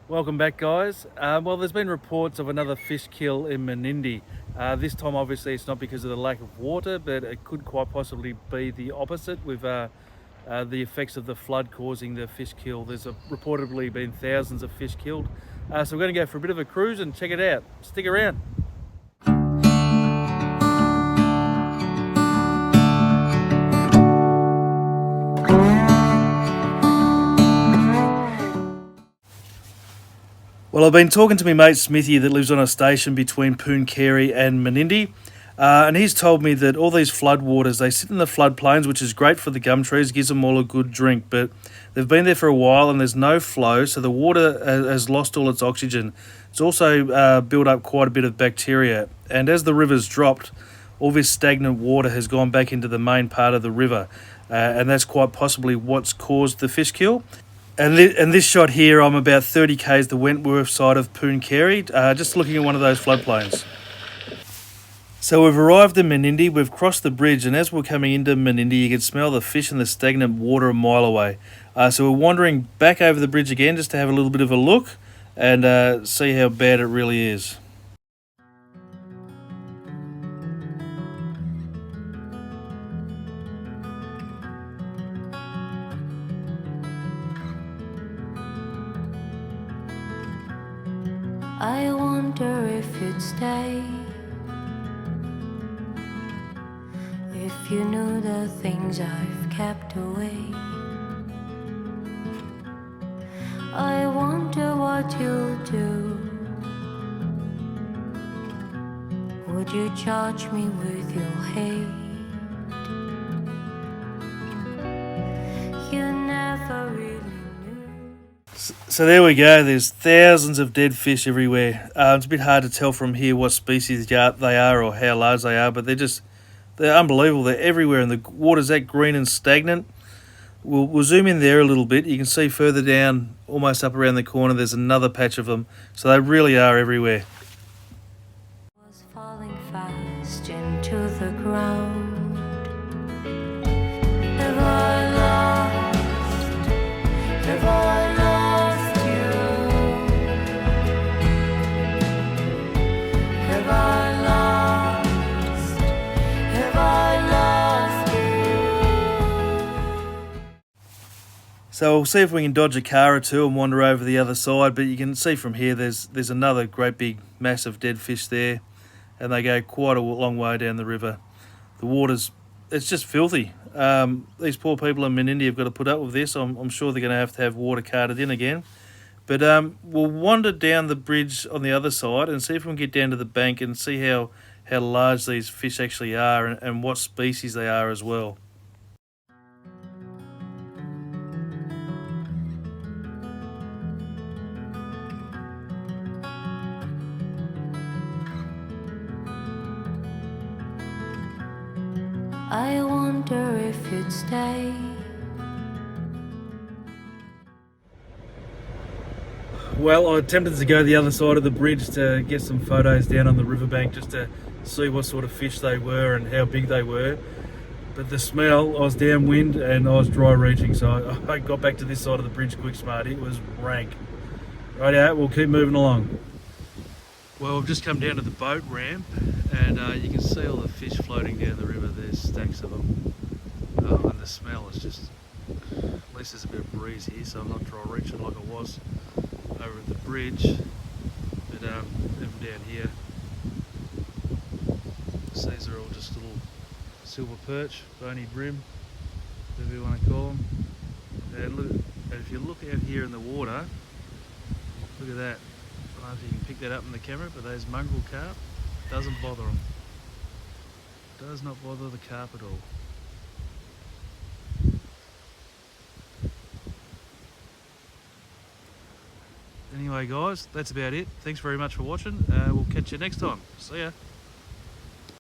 Welcome back, guys. Well, there's been reports of another fish kill in Menindee. This time, obviously, it's not because of the lack of water, but it could quite possibly be the opposite with the effects of the flood causing the fish kill. There's reportedly been thousands of fish killed. So we're going to go for a bit of a cruise and check it out. Stick around. Well, I've been talking to my mate Smithy that lives on a station between Pooncarie and Menindee, and he's told me that all these floodwaters, they sit in the floodplains, which is great for the gum trees, gives them all a good drink, but they've been there for a while and there's no flow, so the water has lost all its oxygen. It's also built up quite a bit of bacteria, and as the river's dropped, all this stagnant water has gone back into the main part of the river, and that's quite possibly what's caused the fish kill. And this shot here, I'm about 30 k's the Wentworth side of Pooncarie, just looking at one of those floodplains. So we've arrived in Menindee, we've crossed the bridge, and as we're coming into Menindee, you can smell the fish and the stagnant water a mile away. So we're wandering back over the bridge again just to have a little bit of a look and see how bad it really is. I wonder if you'd stay, if you knew the things I've kept away. I wonder what you'll do. Would you charge me with your hate? You never really. So there we go, there's thousands of dead fish everywhere. It's a bit hard to tell from here what species they are or how large they are, but they're unbelievable. They're everywhere and the water's that green and stagnant. We'll zoom in there a little bit. You can see further down, almost up around the corner, there's another patch of them. So they really are everywhere. Was falling fast into the ground. Have I lost? Have I lost you? Have I lost? Have I lost you? So we'll see if we can dodge a car or two and wander over the other side, but you can see from here there's another great big massive dead fish there, and they go quite a long way down the river. The water's, it's just filthy. These poor people in Menindee have got to put up with this. I'm sure they're going to have water carted in again. But we'll wander down the bridge on the other side and see if we can get down to the bank and see how large these fish actually are and what species they are as well. I wonder if you'd stay. Well, I attempted to go the other side of the bridge to get some photos down on the riverbank just to see what sort of fish they were and how big they were. But the smell, I was downwind and I was dry reaching, so I got back to this side of the bridge quick smart. It was rank. Righto, we'll keep moving along. Well, we've just come down to the boat ramp and you can see all the fish floating down the river. There's stacks of them. And the smell is just, at least there's a bit of breeze here, so I'm not dry reaching like I was over at the bridge. But even down here, these are all just little silver perch, bony brim, whatever you want to call them. And look, and if you look out here in the water, look at that. I don't know if you can pick that up in the camera, but those mongrel carp, doesn't bother them. Does not bother the carp at all. Anyway guys, that's about it. Thanks very much for watching. We'll catch you next time. See ya.